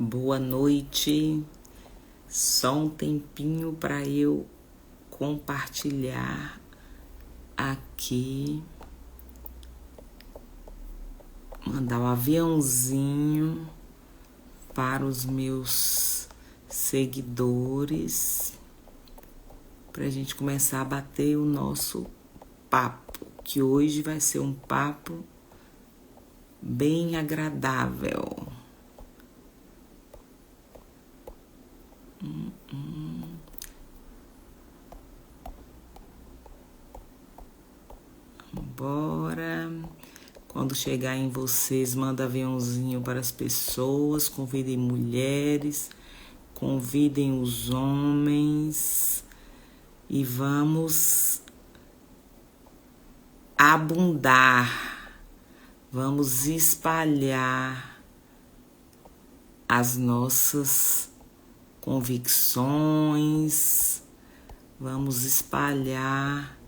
Boa noite. Só um tempinho para eu compartilhar aqui. Mandar um aviãozinho para os meus seguidores para a gente começar a bater o nosso papo, que hoje vai ser um papo bem agradável. Bora. Quando chegar em vocês, manda aviãozinho para as pessoas, convidem mulheres, convidem os homens e vamos abundar, vamos espalhar as nossas convicções, vamos espalhar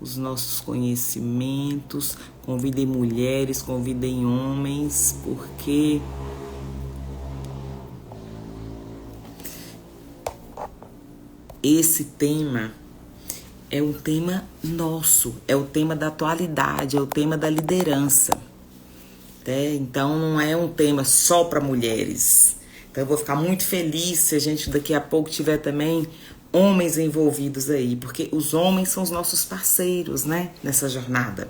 os nossos conhecimentos, convidem mulheres, convidem homens, porque esse tema é um tema nosso, é o tema da atualidade, é o tema da liderança. Então não é um tema só para mulheres. Então eu vou ficar muito feliz se a gente daqui a pouco tiver também homens envolvidos aí, porque os homens são os nossos parceiros, né, nessa jornada.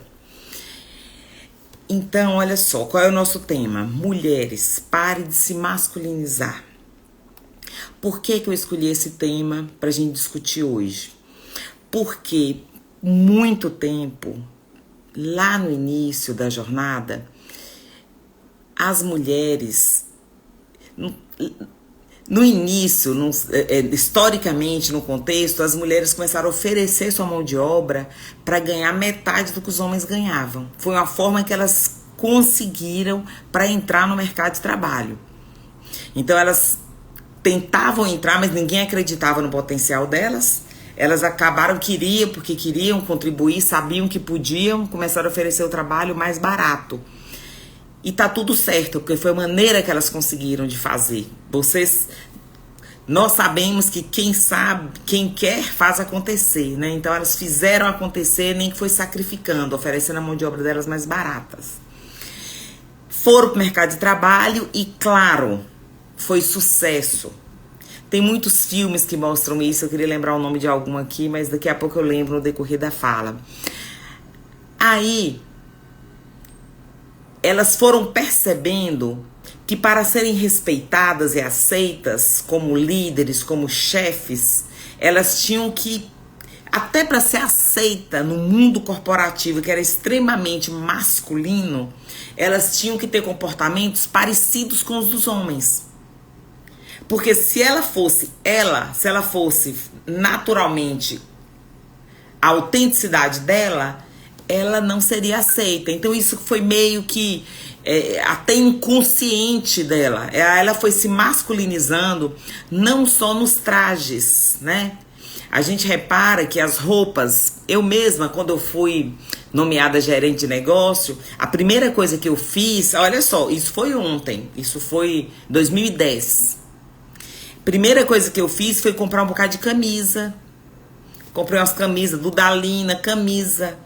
Então, olha só, qual é o nosso tema? Mulheres, pare de se masculinizar. Por que eu escolhi esse tema pra gente discutir hoje? Porque muito tempo, lá no início da jornada, as mulheres, no início, historicamente, no contexto, as mulheres começaram a oferecer sua mão de obra para ganhar metade do que os homens ganhavam. Foi uma forma que elas conseguiram para entrar no mercado de trabalho. Então elas tentavam entrar, mas ninguém acreditava no potencial delas. Elas acabaram, porque queriam contribuir, sabiam que podiam, começaram a oferecer o trabalho mais barato. E tá tudo certo, porque foi a maneira que elas conseguiram de fazer. Nós sabemos que quem sabe, quem quer, faz acontecer, né? Então elas fizeram acontecer, nem que foi sacrificando, oferecendo a mão de obra delas mais baratas. Foram pro mercado de trabalho e, claro, foi sucesso. Tem muitos filmes que mostram isso, eu queria lembrar o nome de algum aqui, mas daqui a pouco eu lembro no decorrer da fala. Aí elas foram percebendo que para serem respeitadas e aceitas como líderes, como chefes, elas tinham que, até para ser aceita no mundo corporativo, que era extremamente masculino, elas tinham que ter comportamentos parecidos com os dos homens. Porque se ela fosse naturalmente a autenticidade dela, ela não seria aceita. Então isso foi meio que até inconsciente dela. Ela foi se masculinizando não só nos trajes, né? A gente repara que as roupas, eu mesma, quando eu fui nomeada gerente de negócio, a primeira coisa que eu fiz, olha só, isso foi ontem, isso foi 2010. Primeira coisa que eu fiz foi comprar um bocado de camisa. Comprei umas camisas do Dalina, camisa.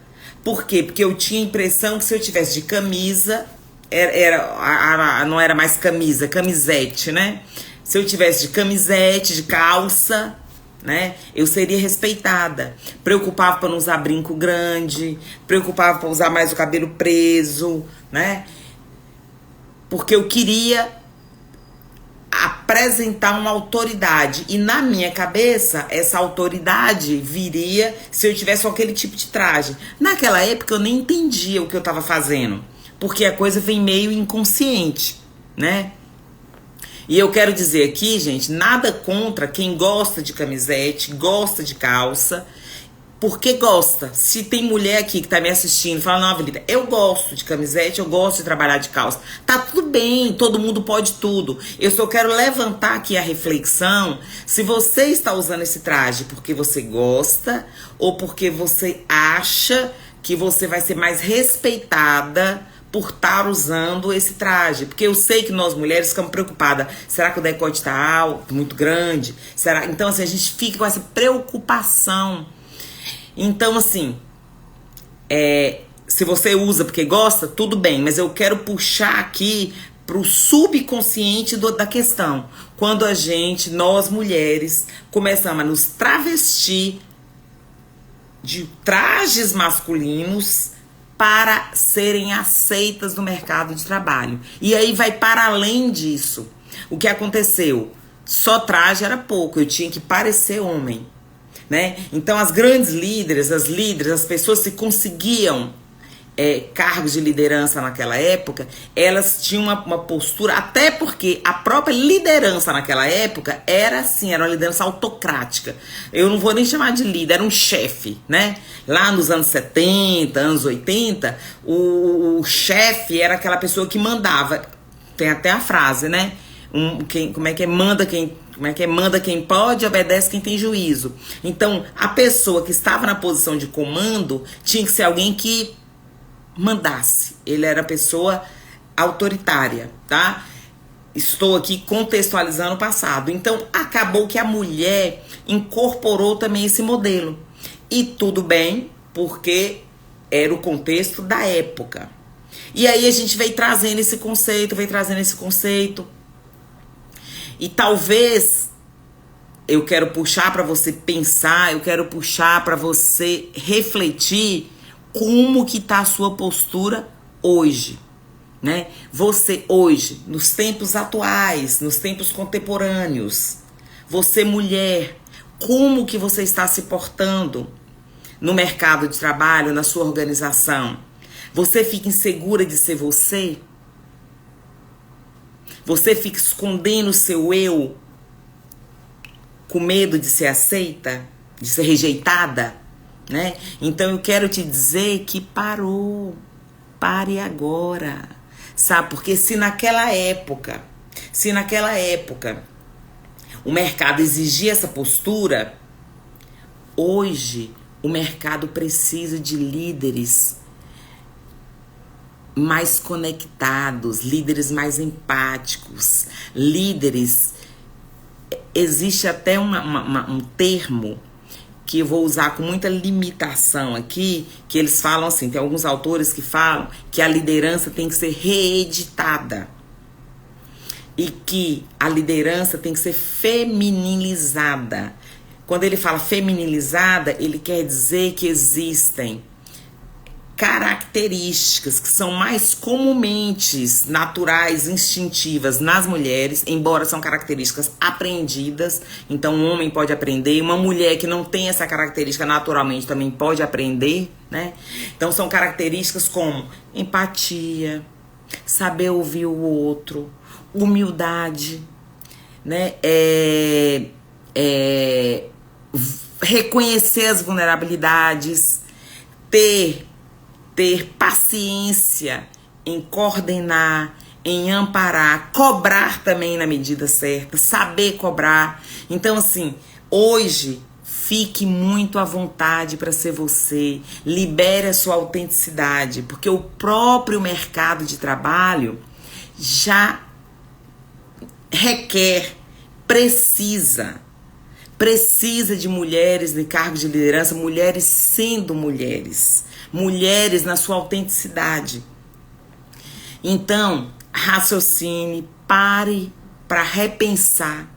Por quê? Porque eu tinha a impressão que se eu tivesse de camisa, não era mais camisa, camisete, né? Se eu tivesse de camisete, de calça, né? Eu seria respeitada. Preocupava para não usar brinco grande, preocupava para usar mais o cabelo preso, né? Porque eu queria apresentar uma autoridade. E na minha cabeça, essa autoridade viria se eu tivesse aquele tipo de traje. Naquela época eu nem entendia o que eu estava fazendo, porque a coisa vem meio inconsciente, né? E eu quero dizer aqui, gente, nada contra quem gosta de camisete, gosta de calça, porque gosta. Se tem mulher aqui que tá me assistindo e fala, não, Avelita, eu gosto de camisete, eu gosto de trabalhar de calça. Tá tudo bem, todo mundo pode tudo. Eu só quero levantar aqui a reflexão se você está usando esse traje porque você gosta ou porque você acha que você vai ser mais respeitada por estar usando esse traje. Porque eu sei que nós mulheres ficamos preocupadas. Será que o decote está alto, muito grande? Será? Então, assim, a gente fica com essa preocupação. Então, assim, se você usa porque gosta, tudo bem. Mas eu quero puxar aqui pro subconsciente da questão. Quando nós mulheres, começamos a nos travestir de trajes masculinos para serem aceitas no mercado de trabalho. E aí vai para além disso. O que aconteceu? Só traje era pouco, eu tinha que parecer homem, né? Então as grandes líderes, as pessoas que conseguiam cargos de liderança naquela época, elas tinham uma postura, até porque a própria liderança naquela época era assim, era uma liderança autocrática. Eu não vou nem chamar de líder, era um chefe, né? Lá nos anos 70, anos 80, o chefe era aquela pessoa que mandava. Tem até a frase, né? Como é que é? Manda quem pode, obedece quem tem juízo. Então, a pessoa que estava na posição de comando tinha que ser alguém que mandasse. Ele era pessoa autoritária, tá? Estou aqui contextualizando o passado. Então, acabou que a mulher incorporou também esse modelo. E tudo bem, porque era o contexto da época. E aí a gente veio trazendo esse conceito. E talvez eu quero puxar para você pensar, eu quero puxar para você refletir como que tá a sua postura hoje, né? Você hoje, nos tempos atuais, nos tempos contemporâneos, você mulher, como que você está se portando no mercado de trabalho, na sua organização? Você fica insegura de ser você? Você fica escondendo o seu eu com medo de ser aceita, de ser rejeitada? Né? Então eu quero te dizer que pare agora, sabe? Porque se naquela época o mercado exigia essa postura, hoje o mercado precisa de líderes mais conectados, líderes mais empáticos, líderes. Existe até um termo que eu vou usar com muita limitação aqui, que eles falam assim, tem alguns autores que falam que a liderança tem que ser reeditada e que a liderança tem que ser feminilizada. Quando ele fala feminilizada, ele quer dizer que existem características que são mais comumente naturais, instintivas nas mulheres, embora são características aprendidas. Então um homem pode aprender, uma mulher que não tem essa característica naturalmente também pode aprender, né? Então são características como empatia, saber ouvir o outro, humildade, né? Reconhecer as vulnerabilidades, ter paciência em coordenar, em amparar, cobrar também na medida certa, saber cobrar. Então, assim, hoje, fique muito à vontade para ser você, libere a sua autenticidade, porque o próprio mercado de trabalho já requer, precisa de mulheres em cargos de liderança, mulheres sendo mulheres na sua autenticidade. Então, raciocine, pare para repensar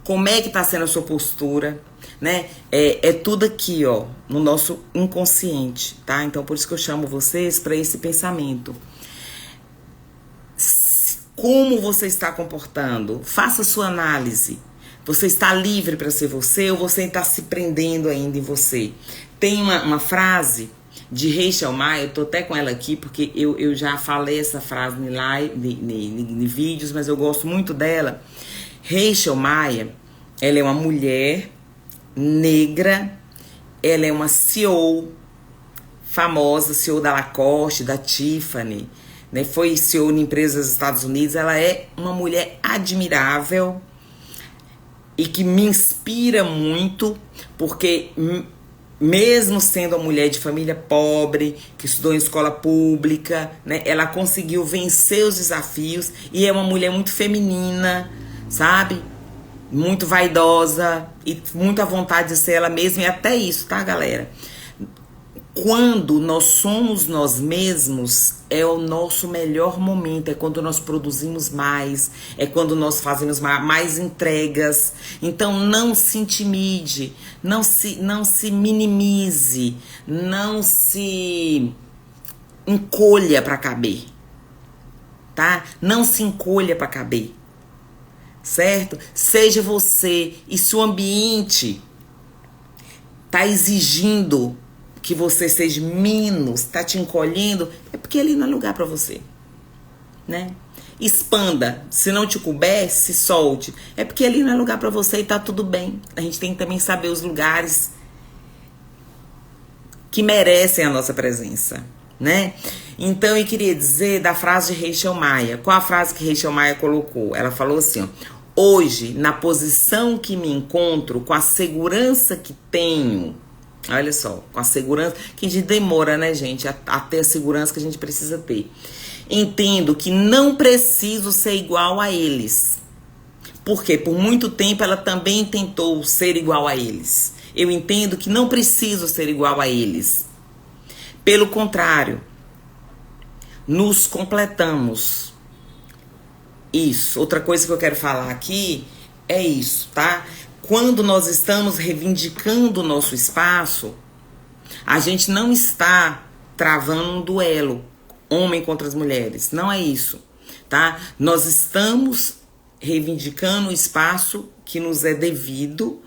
como é que está sendo a sua postura, né? É tudo aqui, ó, no nosso inconsciente, tá? Então, por isso que eu chamo vocês para esse pensamento. Como você está comportando? Faça sua análise. Você está livre para ser você ou você está se prendendo ainda em você? Tem uma frase de Rachel Maia, eu tô até com ela aqui porque eu já falei essa frase em vídeos, mas eu gosto muito dela. Rachel Maia, ela é uma mulher negra, ela é uma CEO famosa, CEO da Lacoste, da Tiffany, né? Foi CEO em empresas dos Estados Unidos. Ela é uma mulher admirável e que me inspira muito, porque mesmo sendo uma mulher de família pobre, que estudou em escola pública, né, ela conseguiu vencer os desafios e é uma mulher muito feminina, sabe? Muito vaidosa e muita vontade de ser ela mesma, e até isso, tá, galera? Quando nós somos nós mesmos, é o nosso melhor momento, é quando nós produzimos mais, é quando nós fazemos mais entregas. Então não se intimide, não se minimize, não se encolha para caber, tá? Não se encolha para caber, certo? Seja você, e se o ambiente tá exigindo que você seja menos, tá te encolhendo, é porque ali não é lugar para você, né? Expanda, se não te couber, se solte, é porque ali não é lugar para você e tá tudo bem. A gente tem que também saber os lugares que merecem a nossa presença, né? Então eu queria dizer da frase de Rachel Maia. Qual a frase que Rachel Maia colocou? Ela falou assim, ó: hoje, na posição que me encontro, com a segurança que tenho, olha só, com a segurança, que a gente demora, né, gente, a ter a segurança que a gente precisa ter. Entendo que não preciso ser igual a eles. Porque por muito tempo ela também tentou ser igual a eles. Eu entendo que não preciso ser igual a eles. Pelo contrário, nos completamos. Isso. Outra coisa que eu quero falar aqui é isso, tá? Quando nós estamos reivindicando o nosso espaço, a gente não está travando um duelo, homem contra as mulheres. Não é isso, tá? Nós estamos reivindicando o espaço que nos é devido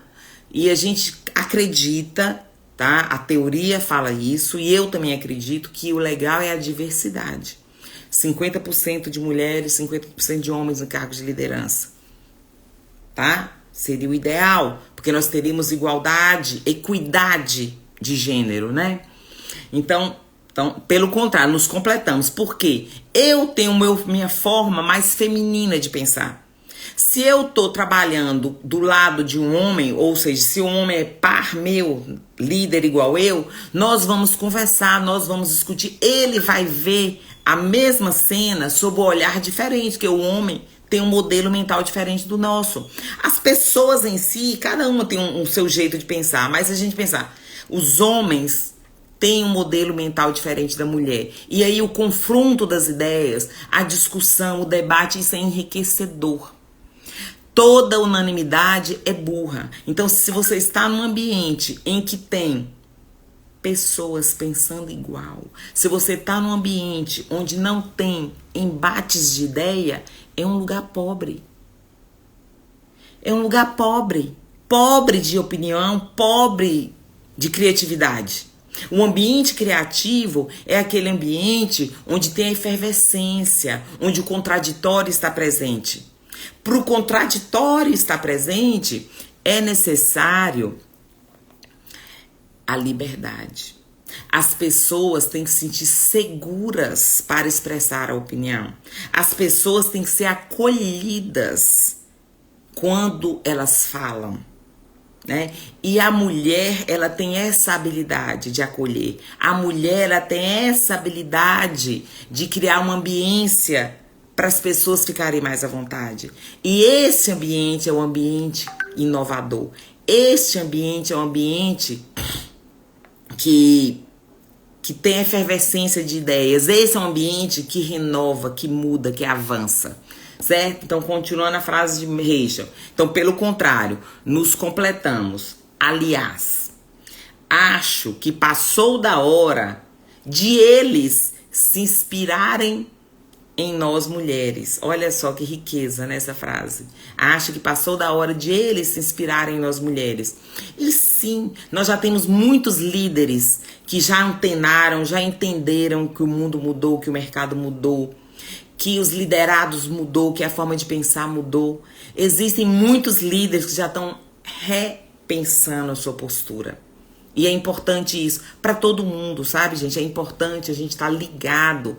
e a gente acredita, tá? A teoria fala isso e eu também acredito que o legal é a diversidade. 50% de mulheres, 50% de homens em cargos de liderança, tá? Seria o ideal, porque nós teríamos igualdade, equidade de gênero, né? Então, pelo contrário, nos completamos. Por quê? Eu tenho minha forma mais feminina de pensar. Se eu tô trabalhando do lado de um homem, ou seja, se o homem é par meu, líder igual eu, nós vamos conversar, nós vamos discutir. Ele vai ver a mesma cena sob um olhar diferente, que o homem tem um modelo mental diferente do nosso. As pessoas em si, cada uma tem um seu jeito de pensar, mas se a gente pensar, os homens têm um modelo mental diferente da mulher. E aí o confronto das ideias, a discussão, o debate, isso é enriquecedor. Toda unanimidade é burra. Então, se você está num ambiente em que tem pessoas pensando igual, se você está num ambiente onde não tem embates de ideia, é um lugar pobre. É um lugar pobre. Pobre de opinião, pobre de criatividade. O ambiente criativo é aquele ambiente onde tem a efervescência, onde o contraditório está presente. Para o contraditório estar presente, é necessário a liberdade. As pessoas têm que se sentir seguras para expressar a opinião. As pessoas têm que ser acolhidas quando elas falam, né? E a mulher, ela tem essa habilidade de acolher. A mulher, ela tem essa habilidade de criar uma ambiência para as pessoas ficarem mais à vontade. E esse ambiente é um ambiente inovador. Este ambiente é um ambiente que tem efervescência de ideias. Esse é um ambiente que renova, que muda, que avança. Certo? Então, continuando a frase de Rachel. Então, pelo contrário, nos completamos. Aliás, acho que passou da hora de eles se inspirarem em nós mulheres. Olha só que riqueza nessa frase. Acho que passou da hora de eles se inspirarem em nós mulheres. E sim, nós já temos muitos líderes que já antenaram, já entenderam que o mundo mudou, que o mercado mudou, que os liderados mudou, que a forma de pensar mudou. Existem muitos líderes que já estão repensando a sua postura. E é importante isso para todo mundo, sabe, gente? É importante a gente estar ligado.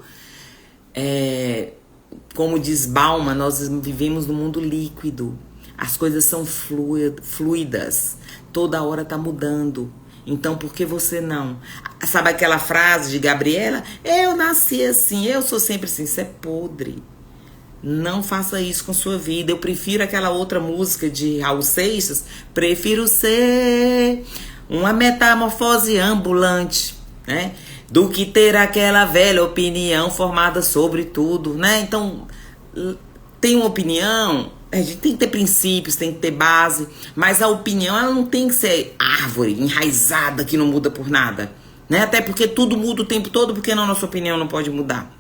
Como diz Bauman, nós vivemos num mundo líquido. As coisas são fluidas. Toda hora tá mudando. Então por que você não? Sabe aquela frase de Gabriela? Eu nasci assim, eu sou sempre assim. Isso é podre. Não faça isso com sua vida. Eu prefiro aquela outra música de Raul Seixas. Prefiro ser uma metamorfose ambulante, né? Do que ter aquela velha opinião formada sobre tudo, né? Então, tem uma opinião, a gente tem que ter princípios, tem que ter base, mas a opinião, ela não tem que ser árvore, enraizada, que não muda por nada, né? Até porque tudo muda o tempo todo, porque não, nossa opinião não pode mudar.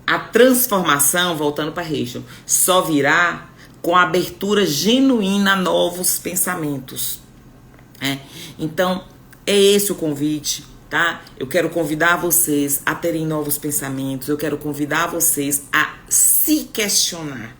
A transformação, voltando para Rachel, só virá com a abertura genuína a novos pensamentos. Então, é esse o convite, tá? Eu quero convidar vocês a terem novos pensamentos. Eu quero convidar vocês a se questionar.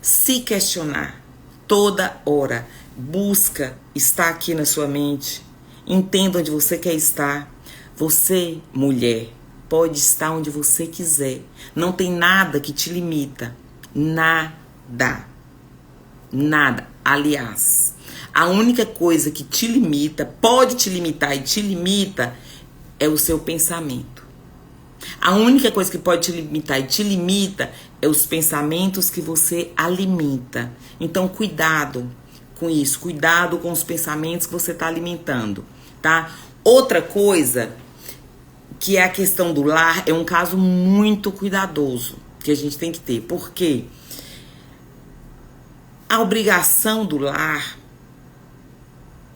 Se questionar toda hora. Busca estar aqui na sua mente. Entenda onde você quer estar. Você, mulher, pode estar onde você quiser. Não tem nada que te limita. Nada. Nada. Aliás, a única coisa que te limita, pode te limitar e te limita, é o seu pensamento. A única coisa que pode te limitar e te limita é os pensamentos que você alimenta. Então, cuidado com isso. Cuidado com os pensamentos que você está alimentando, tá? Outra coisa, que é a questão do lar, é um caso muito cuidadoso que a gente tem que ter. Por quê? A obrigação do lar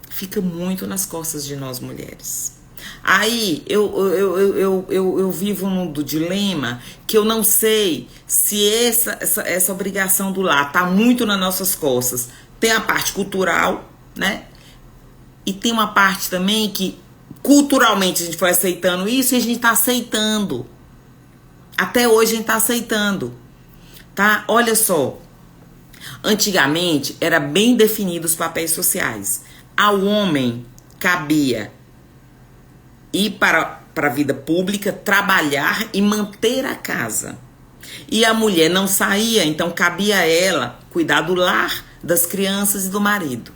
fica muito nas costas de nós mulheres. Aí eu vivo num dilema que eu não sei se essa obrigação do lar tá muito nas nossas costas. Tem a parte cultural, né? E tem uma parte também que culturalmente a gente foi aceitando isso e a gente tá aceitando. Até hoje a gente tá aceitando, tá? Olha só. Antigamente era bem definido os papéis sociais. Ao homem cabia ir para a vida pública, trabalhar e manter a casa. E a mulher não saía, então cabia a ela cuidar do lar, das crianças e do marido.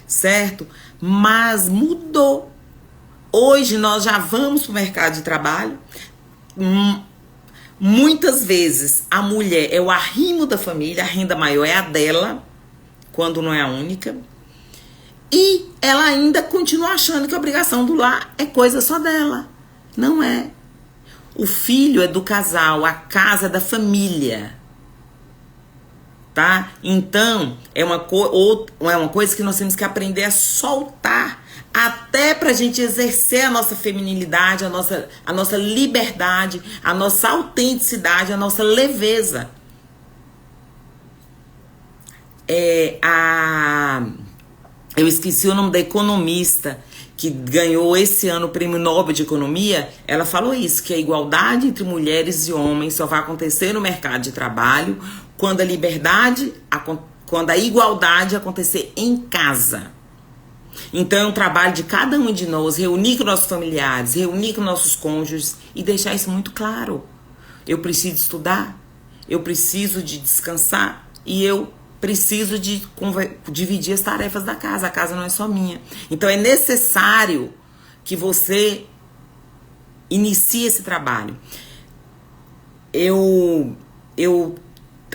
Certo? Mas mudou. Hoje nós já vamos para o mercado de trabalho. Muitas vezes a mulher é o arrimo da família, a renda maior é a dela, quando não é a única. E ela ainda continua achando que a obrigação do lar é coisa só dela. Não é. O filho é do casal, a casa é da família. Tá? Então, é uma coisa que nós temos que aprender a soltar. Até pra gente exercer a nossa feminilidade, a nossa liberdade, a nossa autenticidade, a nossa leveza. Eu esqueci o nome da economista que ganhou esse ano o Prêmio Nobel de Economia. Ela falou isso, que a igualdade entre mulheres e homens só vai acontecer no mercado de trabalho quando a igualdade acontecer em casa. Então é um trabalho de cada um de nós reunir com nossos familiares, reunir com nossos cônjuges e deixar isso muito claro. Eu preciso estudar, eu preciso de descansar e eu preciso de dividir as tarefas da casa. A casa não é só minha. Então é necessário que você inicie esse trabalho. Eu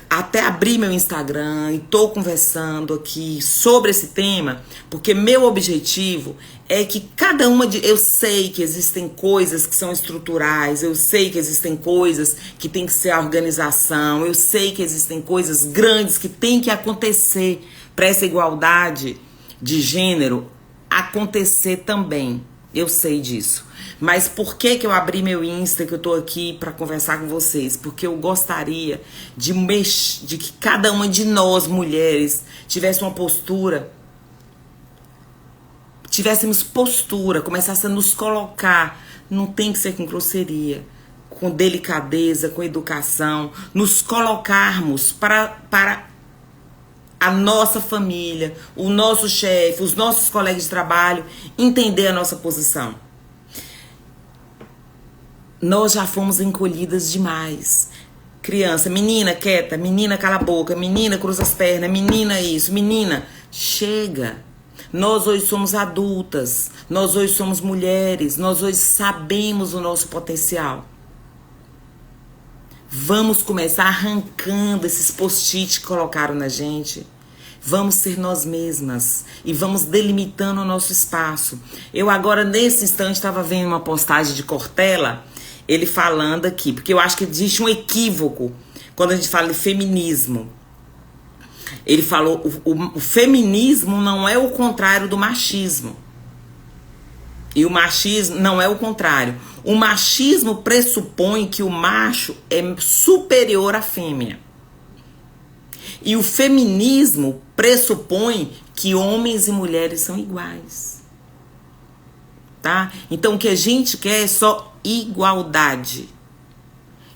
até abri meu Instagram e tô conversando aqui sobre esse tema, porque meu objetivo é que cada uma de... Eu sei que existem coisas que são estruturais, eu sei que existem coisas que tem que ser a organização, eu sei que existem coisas grandes que tem que acontecer para essa igualdade de gênero acontecer também. Eu sei disso. Mas por que eu abri meu Insta, que eu tô aqui para conversar com vocês? Porque eu gostaria de que cada uma de nós, mulheres, tivesse uma postura, tivéssemos postura, começasse a nos colocar. Não tem que ser com grosseria, com delicadeza, com educação, nos colocarmos para a nossa família, o nosso chefe, os nossos colegas de trabalho, entender a nossa posição. Nós já fomos encolhidas demais. Criança, menina quieta, menina cala a boca, menina cruza as pernas, menina isso, menina, chega. Nós hoje somos adultas, nós hoje somos mulheres, nós hoje sabemos o nosso potencial. Vamos começar arrancando esses post-it que colocaram na gente. Vamos ser nós mesmas e vamos delimitando o nosso espaço. Eu agora, nesse instante, estava vendo uma postagem de Cortella, ele falando aqui, porque eu acho que existe um equívoco quando a gente fala de feminismo. Ele falou, o feminismo não é o contrário do machismo. E o machismo não é o contrário. O machismo pressupõe que o macho é superior à fêmea. E o feminismo pressupõe que homens e mulheres são iguais. Tá? Então o que a gente quer é só igualdade.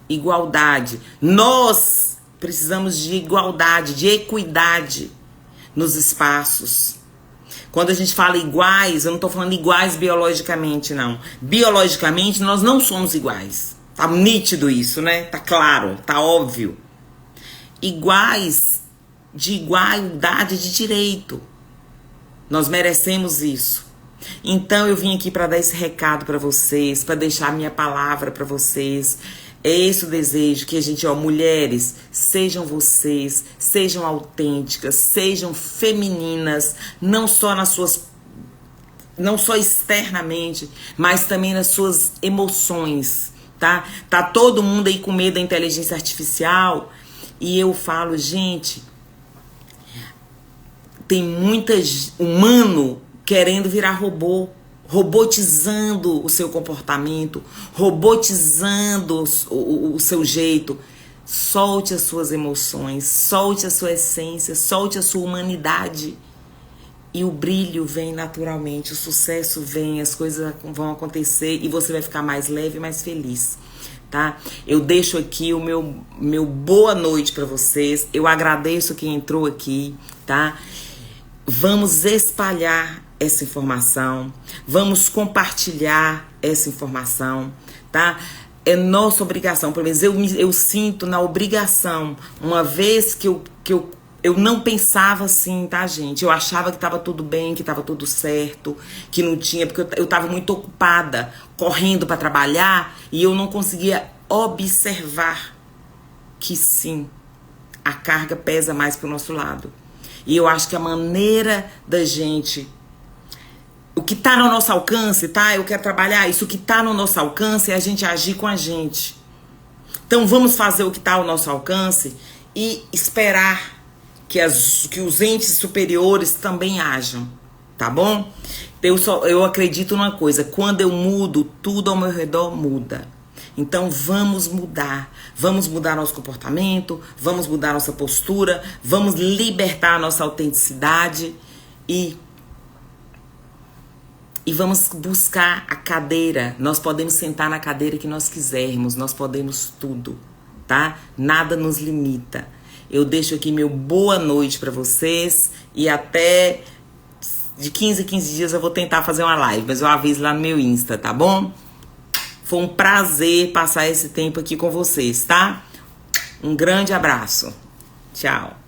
Igualdade. Nós precisamos de igualdade, de equidade nos espaços. Quando a gente fala iguais, eu não estou falando iguais biologicamente, não. Biologicamente, nós não somos iguais. Tá nítido isso, né? Tá claro, tá óbvio. Iguais de igualdade de direito. Nós merecemos isso. Então, eu vim aqui para dar esse recado para vocês, para deixar a minha palavra para vocês. É esse o desejo, que a gente, mulheres, sejam vocês, sejam autênticas, sejam femininas, não só externamente, mas também nas suas emoções, tá? Tá todo mundo aí com medo da inteligência artificial e eu falo, gente, tem muita humano querendo virar robô. Robotizando o seu comportamento, robotizando o seu jeito. Solte as suas emoções, solte a sua essência, solte a sua humanidade. E o brilho vem naturalmente, o sucesso vem, as coisas vão acontecer e você vai ficar mais leve e mais feliz, tá? Eu deixo aqui o meu boa noite para vocês. Eu agradeço quem entrou aqui, tá? Vamos espalhar essa informação, vamos compartilhar essa informação, tá? É nossa obrigação, pelo menos eu sinto na obrigação, uma vez que eu não pensava assim, tá, gente? Eu achava que tava tudo bem, que tava tudo certo, que não tinha, porque eu tava muito ocupada, correndo para trabalhar, e eu não conseguia observar que sim, a carga pesa mais pro nosso lado. E eu acho que a maneira da gente... O que tá no nosso alcance, tá? Eu quero trabalhar isso. O que tá no nosso alcance é a gente agir com a gente. Então vamos fazer o que tá ao nosso alcance e esperar que os entes superiores também ajam, tá bom? Eu acredito numa coisa, quando eu mudo, tudo ao meu redor muda. Então vamos mudar nosso comportamento, vamos mudar nossa postura, vamos libertar a nossa autenticidade e vamos buscar a cadeira. Nós podemos sentar na cadeira que nós quisermos, nós podemos tudo, tá? Nada nos limita. Eu deixo aqui meu boa noite pra vocês e até de 15 em 15 dias eu vou tentar fazer uma live, mas eu aviso lá no meu Insta, tá bom? Foi um prazer passar esse tempo aqui com vocês, tá? Um grande abraço. Tchau.